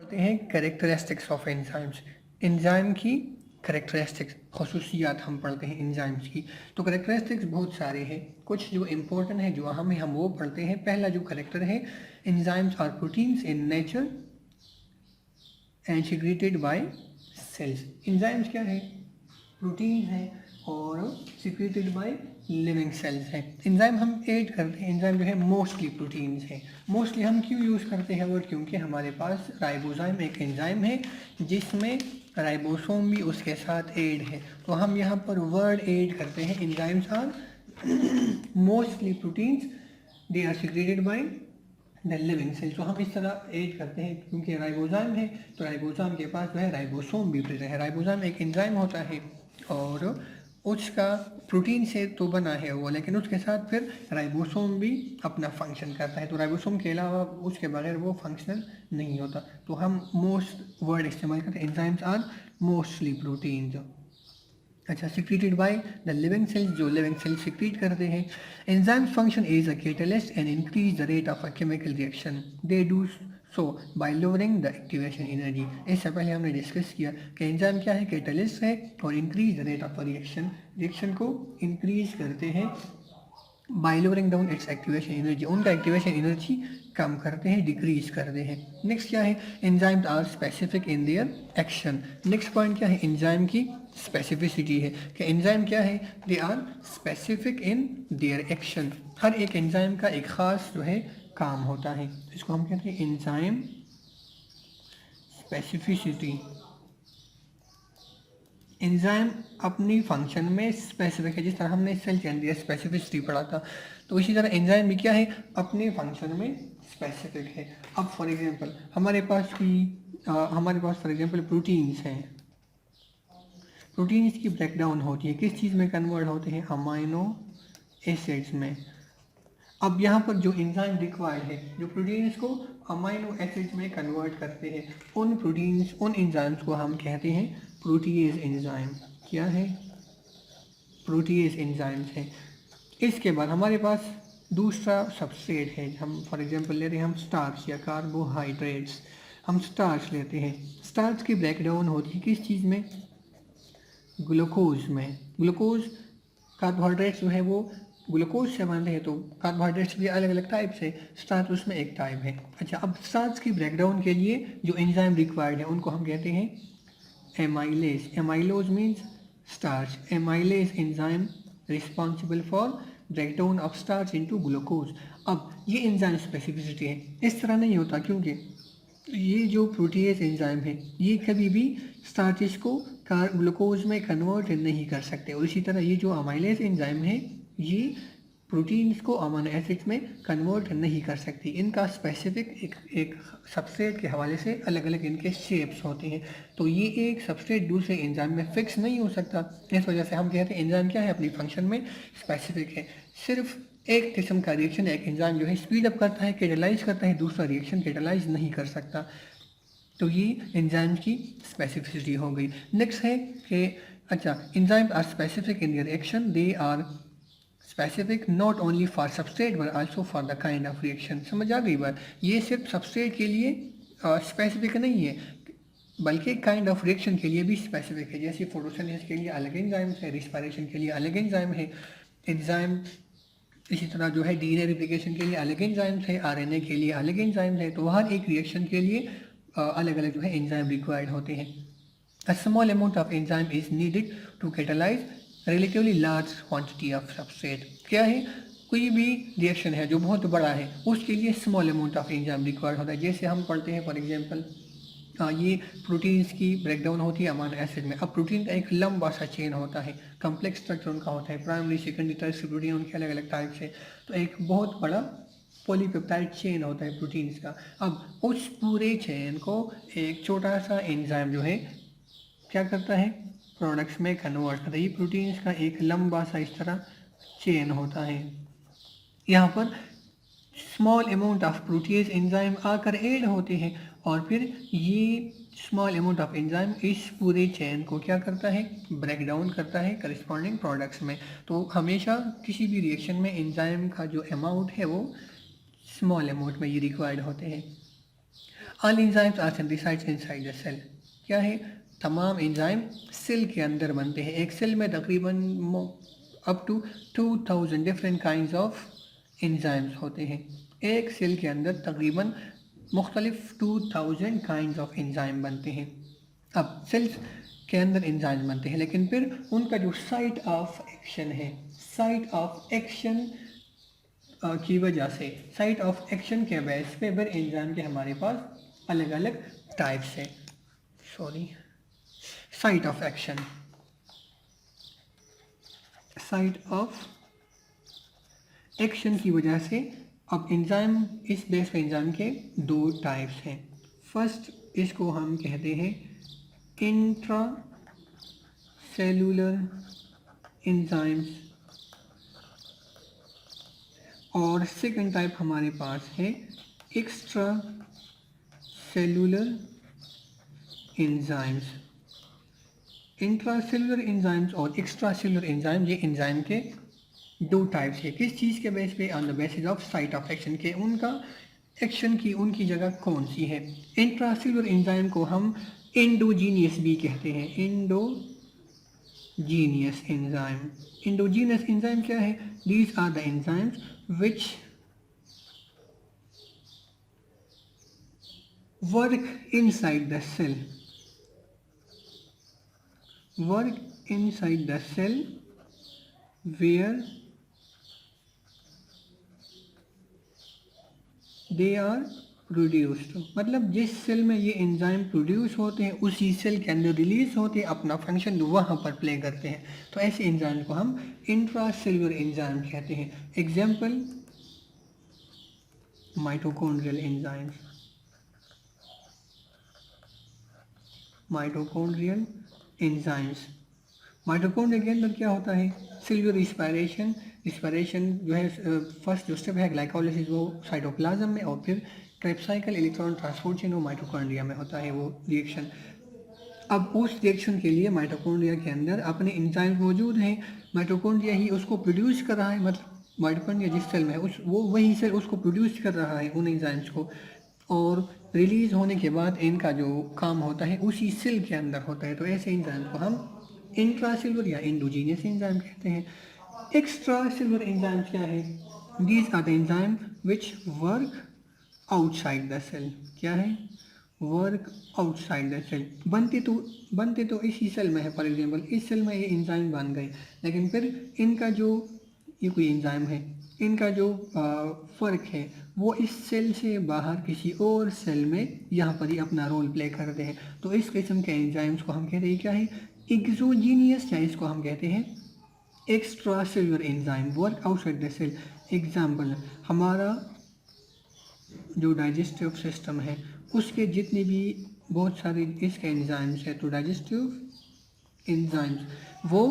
पढ़ते हैं characteristics of enzymes. Enzyme की कैरेक्टरिस्टिक्स, खसूसियात हम पढ़ते हैं एंजाइम्स की। तो कैरेक्टरिस्टिक्स बहुत सारे हैं, कुछ जो इम्पोर्टेंट है जो अहम है हम वो पढ़ते हैं। पहला जो कैरेक्टर है, enzymes are proteins in nature and secreted by cells. Enzymes क्या है? प्रोटीन है और सिक्रेटेड बाय लिविंग सेल्स है। एंजाइम हम ऐड करते हैं, एंजाइम जो है मोस्टली प्रोटीन्स है। मोस्टली हम क्यों यूज़ करते हैं वर्ड? क्योंकि हमारे पास राइबोजाइम एक एंजाइम है जिसमें राइबोसोम भी उसके साथ ऐड है, तो हम यहाँ पर वर्ड ऐड करते हैं enzymes are mostly proteins, they are secreted by the living cell. तो हम इस तरह ऐड करते हैं क्योंकि राइबोजाइम है तो राइबोजाइम के पास जो है राइबोसोम भी प्रेजेंट है। राइबोजाइम एक एंजाइम होता है और उसका प्रोटीन से तो बना है वो, लेकिन उसके साथ फिर राइबोसोम भी अपना फंक्शन करता है, तो राइबोसोम के अलावा उसके बगैर वो फंक्शनल नहीं होता। तो हम मोस्ट वर्ड इस्तेमाल करते हैं, एंजाइम्स आर मोस्टली प्रोटीन्स। अच्छा, secreted by the living cells, जो लिविंग सेल्स सिक्रीट करते हैं। Enzymes function is a catalyst and increase the rate of a chemical reaction, they do so bye lowering the activation energy. इससे पहले हमने discuss किया कि enzyme क्या है, कैटलिस्ट है और increase the rate of a reaction, reaction को इंक्रीज करते हैं by lowering down its activation energy, उनका एक्टिवेशन एनर्जी कम करते हैं, डिक्रीज करते हैं। नेक्स्ट क्या है, enzymes are specific in their action. Next point क्या है, एंजाइम की स्पेसिफिसिटी है कि एंजाइम क्या है, they are specific in their action. हर एक एंजाइम का एक खास जो है काम होता है, इसको हम कहते हैं एंजाइम स्पेसिफिसिटी। एंजाइम अपनी फंक्शन में स्पेसिफिक है, जिस तरह हमने सेल चेन दिया स्पेसिफिसिटी पढ़ा था, तो इसी तरह एंजाइम भी क्या है, अपने फंक्शन में स्पेसिफिक है। अब फॉर एग्जांपल हमारे पास फॉर एग्जांपल प्रोटीन्स हैं। प्रोटीन्स की ब्रेकडाउन होती है, किस चीज़ में कन्वर्ट होते हैं, अमाइनो एसिड्स में। अब यहाँ पर जो एंजाइम रिक्वायर्ड है, जो प्रोटीन्स को अमाइनो एसिड्स में कन्वर्ट करते हैं, उन एंजाइम्स को हम कहते हैं प्रोटीएज एंजाइम। क्या है? प्रोटीएज एंजाइम्स है। इसके बाद हमारे पास दूसरा सबस्ट्रेट है, हम फॉर एग्जांपल ले रहे हैं हम स्टार्च या कार्बोहाइड्रेट्स। हम स्टार्च लेते हैं, स्टार्च की ब्रेकडाउन होती है किस चीज़ में, ग्लूकोज में। ग्लूकोज कार्बोहाइड्रेट्स जो है वो ग्लूकोज से बनते हैं, तो कार्बोहाइड्रेट्स भी अलग अलग टाइप से, स्टार्च उसमें एक टाइप है। अच्छा, अब स्टार्च की ब्रेकडाउन के लिए जो एंजाइम रिक्वायर्ड है उनको हम कहते हैं amylase. Amylose means starch, amylase enzyme responsible for breakdown of starch into glucose. अब ये एंजाइम स्पेसिफिसिटी है, इस तरह नहीं होता क्योंकि ये जो प्रोटीएज एंजाइम है ये कभी भी स्टार्चेस को ग्लूकोज में कन्वर्ट नहीं कर सकते, और इसी तरह ये जो अमाइलेज एंजाइम है ये प्रोटीन्स को अमीनो एसिड्स में कन्वर्ट नहीं कर सकती। इनका स्पेसिफिक एक सबस्ट्रेट के हवाले से अलग अलग इनके शेप्स होते हैं, तो ये एक सबस्ट्रेट दूसरे एंजाइम में फिक्स नहीं हो सकता। इस वजह से हम कहते हैं एंजाइम क्या है, अपनी फंक्शन में स्पेसिफिक है। सिर्फ एक किस्म का रिएक्शन एक एंजाइम जो है स्पीड अप करता है, कैटालाइज करता है, दूसरा रिएक्शन कैटालाइज नहीं कर सकता, तो ये एंजाइम की स्पेसिफिसिटी हो गई। नेक्स्ट है कि अच्छा, enzyme are specific in their action, they are specific not only for substrate but also for the kind of reaction. समझ आ गई बात? ये सिर्फ सबस्ट्रेट के लिए स्पेसिफिक नहीं है बल्कि काइंड ऑफ रिएक्शन के लिए भी स्पेसिफिक है। जैसे फोटोसिंथेसिस के लिए अलग एंजाइम्स है, रिस्पायरेशन के लिए अलग एंजाइम है, एंजाइम इसी तरह जो है डीएनए रिप्लिकेशन के लिए अलग एंजाइम्स है, आरएनए के लिए अलग एंजाइम्स है, तो हर एक रिएक्शन के लिए अलग अलग जो है एंजाइम रिक्वायर्ड होते हैं। A small amount of enzyme is needed to catalyze relatively large quantity of substrate। क्या है? कोई भी रिएक्शन है जो बहुत बड़ा है उसके लिए small amount of enzyme required होता है। जैसे हम पढ़ते हैं फॉर एग्जांपल ये प्रोटीन्स की ब्रेकडाउन होती है अमीनो एसिड में। अब प्रोटीन का एक लंबा सा चेन होता है, कम्प्लेक्स स्ट्रक्चर उनका होता है, प्राइमरी सेकेंडरी टर्शियरी प्रोटीन उनके अलग अलग टाइप से, तो एक बहुत बड़ा पॉलीपेप्टाइड चेन होता है प्रोटीन्स का। अब उस पूरे चेन को एक छोटा सा एंजाइम जो है क्या करता है, प्रोडक्ट्स में कन्वर्ट करता है। ये प्रोटीन्स का एक लंबा सा इस तरह चेन होता है। यहाँ पर small amount of proteases enzyme आकर ऐड होते हैं और फिर ये स्मॉल अमाउंट ऑफ एंजाइम इस पूरे चेन को क्या करता है, ब्रेक डाउन करता है करस्पॉन्डिंग प्रोडक्ट्स में। तो हमेशा किसी भी रिएक्शन में एंजाइम का जो अमाउंट है वो स्मॉल अमाउंट में ये रिक्वायर्ड होते हैं। All enzymes are synthesised inside the cell. क्या है? तमाम एंजाइम सेल के अंदर बनते हैं। एक सेल में तकरीबन up to 2000 different kinds of enzymes होते हैं। एक सेल के अंदर तकरीबन मुख्तलिफ 2000 काइंड्स ऑफ एंजाइम बनते हैं। अब सेल्स के अंदर एंजाइम बनते हैं, लेकिन फिर उनका जो साइट ऑफ एक्शन है, साइट ऑफ एक्शन की वजह से, साइट ऑफ एक्शन के बेस पे फिर एंजाइम के हमारे पास अलग अलग टाइप्स हैं। Site of action, site of action की वजह से अब एंजाइम, इस बेस पे एंजाइम के दो टाइप्स हैं। फर्स्ट इसको हम कहते हैं इंट्रा सेलुलर एंजाइम्स, और सेकंड टाइप हमारे पास है extra cellular enzymes. Intra cellular enzymes और एक्स्ट्रा सेलुलर एंजाइम, ये एंजाइम के दो टाइप्स है। किस चीज़ के बेस पे? On the basis of site of action के, उनका एक्शन की उनकी जगह कौन सी है। इंट्रा सेलुलर एंजाइम को हम एंडोजीनियस भी कहते हैं। एंडोजीनियस एंजाइम, एंडोजीनियस एंजाइम क्या है? These are the enzymes which work inside the cell, work inside the cell where they are produced. मतलब जिस सेल में ये एंजाइम प्रोड्यूस होते हैं उसी सेल के अंदर रिलीज होते हैं, अपना फंक्शन वहाँ पर प्ले करते हैं। तो ऐसे एंजाइम को हम इंट्रासेलुलर एंजाइम कहते हैं। Example mitochondrial enzymes, mitochondrial enzymes. Mitochondria के अंदर क्या होता है? सेलुलर रिस्पायरेशन, रिस्पायरेशन जो है फर्स्ट जो स्टेप है ग्लाइकोलाइसिस वो साइटोप्लाज्म में, और फिर Krebs cycle electron transport chain वो माइटोकॉन्ड्रिया में होता है वो रिएक्शन। अब उस रिएक्शन के लिए माइटोकॉन्ड्रिया के अंदर अपने एंजाइम मौजूद हैं, माइटोकॉन्ड्रिया ही उसको प्रोड्यूस कर रहा है। मतलब माइटोकॉन्ड्रिया जिस सेल में है उस वो वही सेल उसको प्रोड्यूस कर रहा है उन एंजाइम्स को, और रिलीज होने के बाद इनका जो काम होता है उसी सेल के अंदर होता है। तो ऐसे एंजाइम को हम इंट्रासेलुलर या एंडोजीनियस एंजाइम कहते हैं। एक्स्ट्रा सेलुलर एंजाइम क्या है? These are the enzyme which work outside the cell. क्या है? Work outside the cell. बनते तो इसी सेल में है। फॉर एग्जांपल इस सेल में ये एंजाइम बन गए, लेकिन फिर इनका जो ये कोई एंजाइम है, इनका जो फ़र्क है वो इस सेल से बाहर किसी और सेल में यहाँ पर ही अपना रोल प्ले करते हैं। तो इस किस्म के एंजाइम्स को हम कहते हैं क्या है? एक्सोजीनियस, या इसको हम कहते हैं extracellular enzyme, work outside the cell. Example हमारा जो डाइजेस्टिव सिस्टम है उसके जितने भी बहुत सारे इसके एंजाइम्स है, तो डाइजेस्टिव एंजाइम्स वो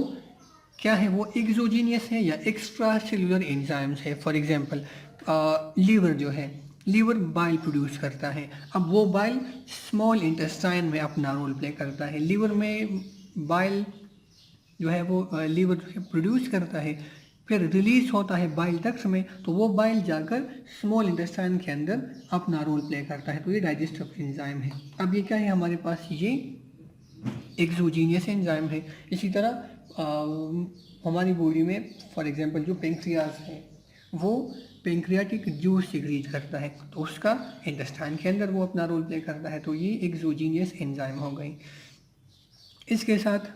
क्या है? वो एक्सोजीनियस है या एक्स्ट्रा सेलुलर एंजाइम्स है। फॉर एग्जांपल लीवर जो है, लीवर बाइल प्रोड्यूस करता है। अब वो बाइल स्मॉल इंटेस्टाइन में अपना रोल प्ले करता है। लीवर में बाइल जो है वो लीवर प्रोड्यूस करता है, फिर रिलीज होता है बाइल डक्ट्स में, तो वो बाइल जाकर स्मॉल इंटेस्टाइन के अंदर अपना रोल प्ले करता है। तो ये डाइजेस्टिव एंजाइम है। अब ये क्या है हमारे पास? ये एक्सोजीनियस एंजाइम है। इसी तरह हमारी बॉडी में फॉर एग्जांपल जो पेंक्रियाज है वो पेंक्रियाटिक जूस सिक्रीट करता है, तो उसका इंटेस्टाइन के अंदर वो अपना रोल प्ले करता है। तो ये एक्सोजीनियस एंजाइम हो गई। इसके साथ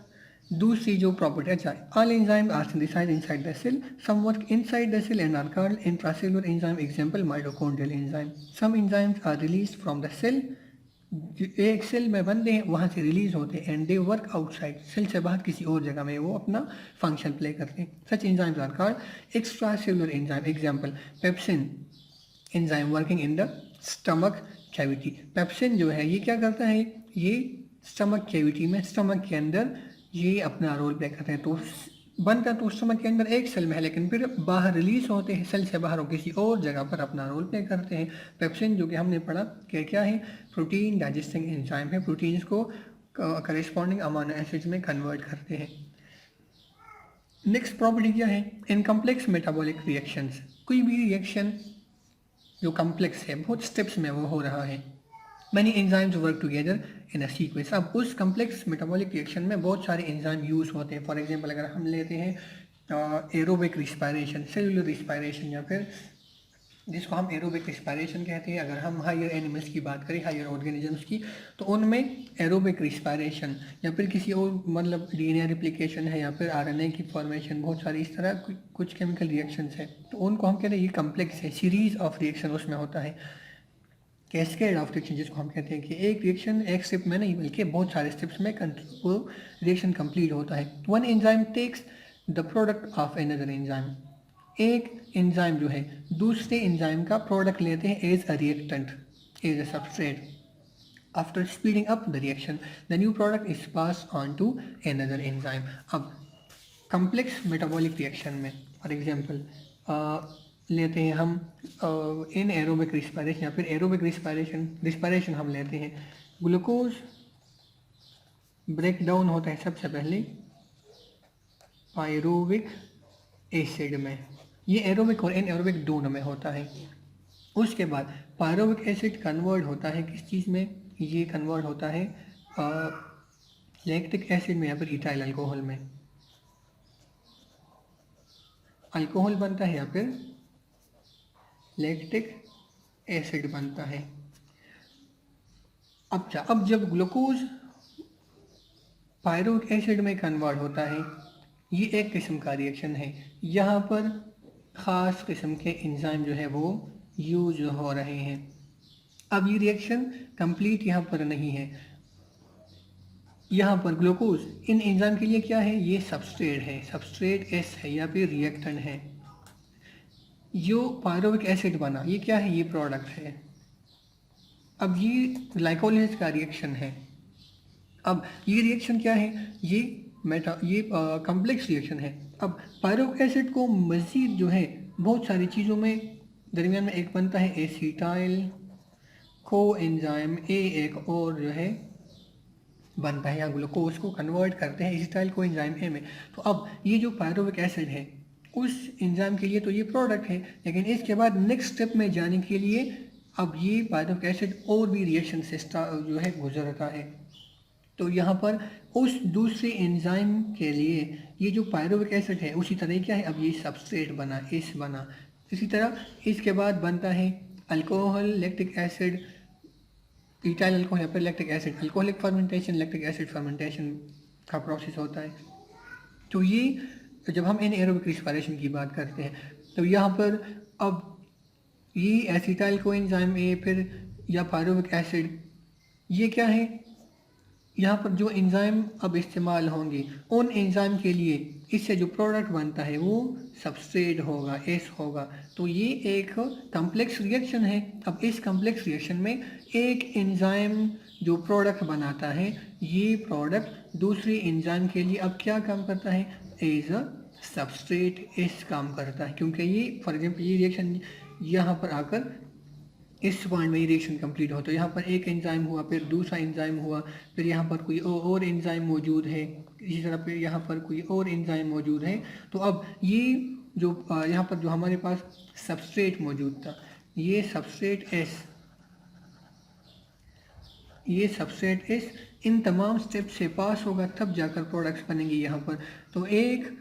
दूसरी जो प्रॉपर्टी, अच्छा, all enzyme are synthesised inside the cell, some work inside the cell and are called intracellular enzyme. Example mitochondrial enzyme. Some enzymes are released from the cell, एक सेल में बनते हैं वहाँ से रिलीज होते हैं, and they work outside, cell से बाहर किसी और जगह में वो अपना फंक्शन प्ले करते हैं। Such enzymes are called extracellular enzyme. Example pepsin enzyme working in the stomach cavity. Pepsin जो है ये क्या करता है? ये स्टमक कैविटी में, स्टमक के अंदर ये अपना रोल प्ले करते हैं। तो बनता तो स्टमक के अंदर एक सेल में है, लेकिन फिर बाहर रिलीज होते हैं, सेल से बाहर हो किसी और जगह पर अपना रोल प्ले करते हैं। पेप्सिन जो कि हमने पढ़ा कि क्या है? प्रोटीन डाइजेस्टिंग एंजाइम है, प्रोटीन्स को करेस्पॉन्डिंग अमीनो एसिड्स में कन्वर्ट करते हैं। नेक्स्ट प्रॉपर्टी क्या है? इन कम्प्लेक्स मेटाबॉलिक रिएक्शंस, कोई भी रिएक्शन जो कम्प्लेक्स है, बहुत स्टेप्स में वो हो रहा है, Many enzymes work together in a sequence. अब उस complex metabolic reaction में बहुत सारे enzyme use होते हैं. For example अगर हम लेते हैं aerobic respiration, cellular respiration या फिर जिसको हम एरोबिक रिस्पायरेशन कहते हैं. अगर हम हायर एनिमल्स की बात करें, हायर ऑर्गेनिजम्स की, तो उनमें एरोबिक रिस्पायरेशन या फिर किसी और मतलब डीएनए रिप्लिकेशन है या फिर आरएनए की फॉर्मेशन, बहुत सारी इस तरह कुछ केमिकल रिएक्शंस है. तो उनको हम कहते हैं ये कम्प्लेक्स है, सीरीज ऑफ रिएक्शन उसमें होता है. कैस्केड ऑफ रिएक्शन जिसको हम कहते हैं कि एक रिएक्शन एक स्टेप में नहीं बल्कि बहुत सारे स्टेप्स में वो रिएक्शन कंप्लीट होता है. One enzyme takes the product of another enzyme. एक एंजाइम जो है दूसरे एंजाइम का प्रोडक्ट लेते हैं as a reactant, as a substrate. After speeding up the reaction the new product is pass on to another enzyme. अब complex metabolic reaction में for example लेते हैं हम इन एरोबिक रिस्पायरेशन या फिर एरोबिक रिस्पायरेशन हम लेते हैं. ग्लूकोज ब्रेक डाउन होता है सबसे पहले पायरुविक एसिड में. ये एरोबिक और एनएरोबिक दोनों में होता है. उसके बाद पायरुविक एसिड कन्वर्ट होता है किस चीज़ में, ये कन्वर्ट होता है लैक्टिक एसिड में या फिर इथाइल अल्कोहल में. अल्कोहल बनता है या फिर लैक्टिक एसिड बनता है. अब जब ग्लूकोज पायरुविक एसिड में कन्वर्ट होता है, ये एक किस्म का रिएक्शन है. यहाँ पर ख़ास किस्म के एंजाइम जो है वो यूज हो रहे हैं. अब ये रिएक्शन कंप्लीट यहाँ पर नहीं है. यहाँ पर ग्लूकोज इन एंजाइम के लिए क्या है, ये सबस्ट्रेट है, सबस्ट्रेट एस है या फिर रिएक्टेंट है. जो पायरुविक एसिड बना ये क्या है, ये प्रोडक्ट है. अब ये ग्लाइकोलिसिस का रिएक्शन है. अब ये रिएक्शन क्या है, ये कम्प्लेक्स रिएक्शन है. अब पायरुविक एसिड को मज़ीद जो है बहुत सारी चीज़ों में दरमियान में एक बनता है एसिटाइल को एंजाइम ए, एक और जो है बनता है या ग्लूकोज को कन्वर्ट करते हैं एसिटाइल को एंजाइम ए में. तो अब ये जो पायरुविक एसिड है उस एंजाइम के लिए तो ये प्रोडक्ट है, लेकिन इसके बाद नेक्स्ट स्टेप में जाने के लिए अब ये पायरुविक एसिड और भी रिएक्शन से जो है गुजरता है. तो यहाँ पर उस दूसरे एंजाइम के लिए ये जो पायरुविक एसिड है उसी तरह क्या है, अब ये सबस्ट्रेट बना, एस बना. इसी तरह इसके बाद बनता है alcohol, lactic acid, ethyl alcohol या फिर lactic acid. Alcoholic fermentation, lactic acid fermentation का प्रोसेस होता है. तो ये जब हम एनाएरोबिक रिस्पायरेशन की बात करते हैं तो यहाँ पर अब ये एसिटाइल कोएंजाइम ए फिर या पायरुविक एसिड, ये क्या है, यहाँ पर जो एंजाइम अब इस्तेमाल होंगे उन एंजाइम के लिए इससे जो प्रोडक्ट बनता है वो सबस्ट्रेट होगा, एस होगा. तो ये एक कम्प्लेक्स रिएक्शन है. अब इस कम्प्लेक्स रिएक्शन में एक एंजाइम जो प्रोडक्ट बनाता है, ये प्रोडक्ट दूसरे एंजाइम के लिए अब क्या काम करता है, एज अ सबस्ट्रेट एस काम करता है. क्योंकि ये फॉर एग्जाम्पल ये रिएक्शन यहाँ पर आकर इस पॉइंट में ये रिएक्शन कंप्लीट होता है. यहाँ पर एक एंजाइम हुआ, फिर दूसरा एंजाइम हुआ, फिर यहाँ पर कोई और एंजाइम मौजूद है, इसी तरह फिर यहाँ पर कोई और एंजाइम मौजूद है. तो अब ये जो यहाँ पर जो हमारे पास सबस्ट्रेट मौजूद था, ये सबस्ट्रेट एस इन तमाम स्टेप से पास होगा तब जाकर प्रोडक्ट्स बनेंगे यहाँ पर. तो एक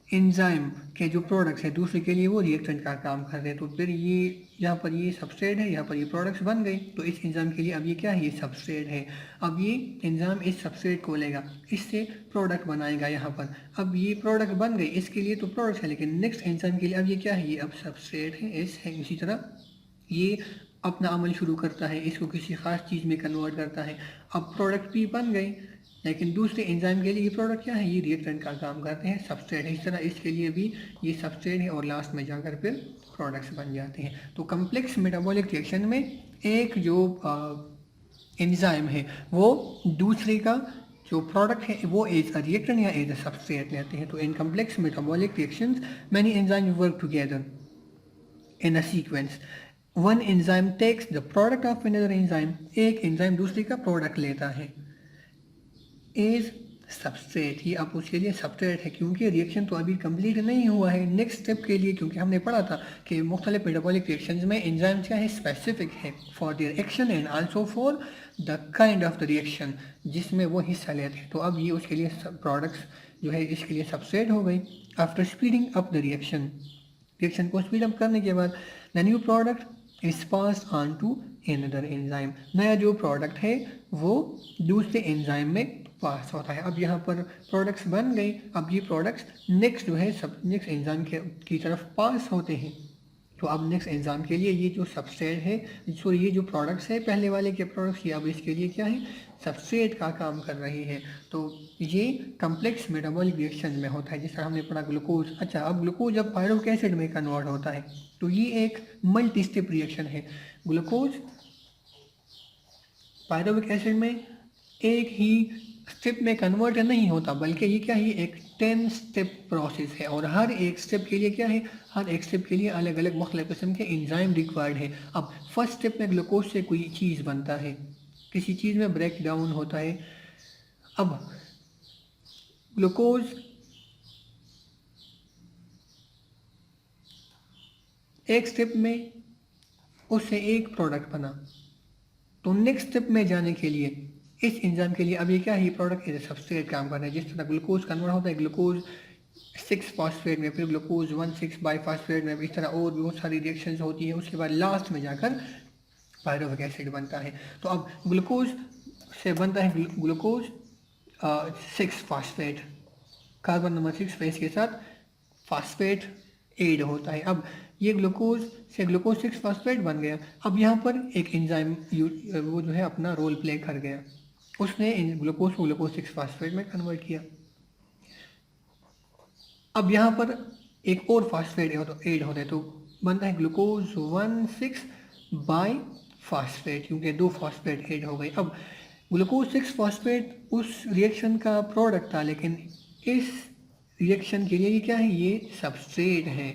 एंजाइम के जो प्रोडक्ट्स है दूसरे के लिए वो रिएक्टेंट का काम कर रहे हैं. तो फिर ये यहाँ पर ये सबस्ट्रेट है, यहाँ पर ये प्रोडक्ट्स बन गए. तो इस एंजाइम के लिए अब ये क्या है, ये सबस्ट्रेट है. अब ये एंजाइम इस सबस्ट्रेट को लेगा, इससे प्रोडक्ट बनाएगा यहाँ पर. अब ये प्रोडक्ट बन गए, इसके लिए तो प्रोडक्ट है, लेकिन नेक्स्ट एंजाइम के लिए अब ये क्या है, ये अब सबस्ट्रेट है, एस है. इसी तरह ये अपना अमल शुरू करता है, इसको किसी ख़ास चीज़ में कन्वर्ट करता है. अब प्रोडक्ट भी बन गए, लेकिन दूसरे एंजाइम के लिए ये प्रोडक्ट क्या है, ये रिएक्टेंट का काम करते हैं, सबस्ट्रेट है. इस तरह इसके लिए भी ये सबस्ट्रेट है और लास्ट में जाकर फिर प्रोडक्ट्स बन जाते हैं. तो कम्प्लेक्स मेटाबॉलिक रिएक्शन में एक जो एंजाइम है वो दूसरे का जो प्रोडक्ट है वो एज अ रिएक्टेंट या एज अ सबस्ट्रेट लेते हैं. तो in complex metabolic reactions many enzyme work together in a sequence. One enzyme takes the product of another enzyme. एक एंजाइम दूसरे का प्रोडक्ट लेता है एज सबस्ट्रेट, ये अब उसके लिए सबस्ट्रेट है क्योंकि रिएक्शन तो अभी कंप्लीट नहीं हुआ है। नेक्स्ट स्टेप के लिए, क्योंकि हमने पढ़ा था कि मुख्तलिफ मेटाबॉलिक रिएक्शंस में एंजाइम्स क्या है, स्पेसिफिक है for the reaction and also for the kind of the reaction जिसमें वो हिस्सा लेते हैं। तो अब ये उसके लिए प्रोडक्ट्स जो है इसके लिए सबस्ट्रेट हो गई। After speeding up the reaction को स्पीड अप करने के बाद the new product is pass on to another enzyme, नया जो प्रोडक्ट है वो दूसरे एंजाइम में पास होता है। अब यहाँ पर प्रोडक्ट्स बन गई, अब ये प्रोडक्ट्स नेक्स्ट जो है सब नेक्स्ट एंजाइम की तरफ पास होते हैं। तो अब नेक्स्ट एंजाइम के लिए ये जो सबस्ट्रेट है, सो ये जो प्रोडक्ट्स है पहले वाले के प्रोडक्ट्स, ये अब इसके लिए क्या है, सबस्ट्रेट का काम कर रही है। तो ये कम्प्लेक्स मेटाबॉलिक रिएक्शन में होता है, जिस तरह हमने पढ़ा ग्लूकोज। अच्छा, अब ग्लूकोज जब पायरुविक एसिड में कन्वर्ट होता है तो ये एक मल्टी स्टेप रिएक्शन है। ग्लूकोज पायरुविक एसिड में एक ही स्टेप में कन्वर्ट नहीं होता, बल्कि ये क्या है, एक 10 स्टेप प्रोसेस है और हर एक स्टेप के लिए क्या है, हर एक स्टेप के लिए अलग अलग मुख्तलिफ किस्म के एंजाइम रिक्वायर्ड है। अब फर्स्ट स्टेप में ग्लूकोज से कोई चीज़ बनता है, किसी चीज़ में ब्रेक डाउन होता है। अब ग्लूकोज एक स्टेप में उससे एक प्रोडक्ट बना, तो नेक्स्ट स्टेप में जाने के लिए इस एंजाइम के लिए अब ये क्या है, ये प्रोडक्ट एज ए सबस्ट्रेट काम कर रहा है। जिस तरह ग्लूकोज कन्वर्ट होता है ग्लूकोज 6 फॉस्फेट में, फिर ग्लूकोज 1,6 बाईफॉस्फेट में, इस तरह और भी बहुत सारी रिएक्शंस होती है। उसके बाद लास्ट में जाकर पायरुविक एसिड बनता है। तो अब ग्लूकोज से बनता है ग्लूकोज 6 फॉस्फेट, कार्बन नंबर 6 पे इसके साथ फॉस्फेट एड होता है। अब ये ग्लूकोज से ग्लूकोज 6 फॉस्फेट बन गया। अब यहाँ पर एक एंजाइम वो जो है अपना रोल प्ले कर गया, उसने ग्लूकोज को ग्लूकोज 6 फॉस्फेट में कन्वर्ट किया। अब यहाँ पर एक और फॉस्फेट एड होता है तो बनता है ग्लूकोज 1,6 बाईफॉस्फेट, क्योंकि 2 फॉस्फेट एड हो गए। अब ग्लूकोज 6 फॉस्फेट उस रिएक्शन का प्रोडक्ट था, लेकिन इस रिएक्शन के लिए ये क्या है, ये सबस्ट्रेट है।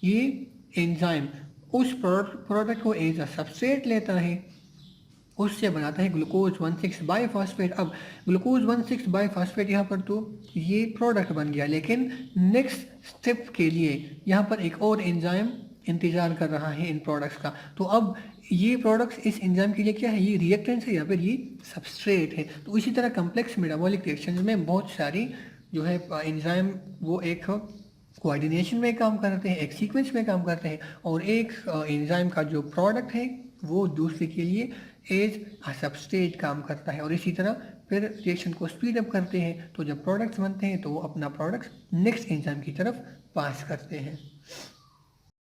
ये एंजाइम उस प्रोडक्ट को एज अ सबस्ट्रेट लेता है, उससे बनाता है ग्लूकोज 1,6 बाईफॉस्फेट। अब ग्लूकोज 1,6 बाईफॉस्फेट यहाँ पर तो ये प्रोडक्ट बन गया, लेकिन नेक्स्ट स्टेप के लिए यहाँ पर एक और एंजाइम इंतज़ार कर रहा है इन प्रोडक्ट्स का। तो अब ये प्रोडक्ट्स इस एंजाइम के लिए क्या है, ये रिएक्टेंट है या फिर ये सबस्ट्रेट है। तो इसी तरह कम्प्लेक्स मेटाबॉलिक रिएक्शंस में बहुत सारी जो है एंजाइम वो एक कोऑर्डिनेशन में काम करते हैं, एक सीक्वेंस में काम करते हैं, और एक एंजाइम का जो प्रोडक्ट है वो दूसरे के लिए एज अ सबस्ट्रेट काम करता है। और इसी तरह फिर रिएक्शन को स्पीड अप करते हैं, तो जब प्रोडक्ट्स बनते हैं तो वो अपना प्रोडक्ट्स नेक्स्ट एंजाइम की तरफ पास करते हैं।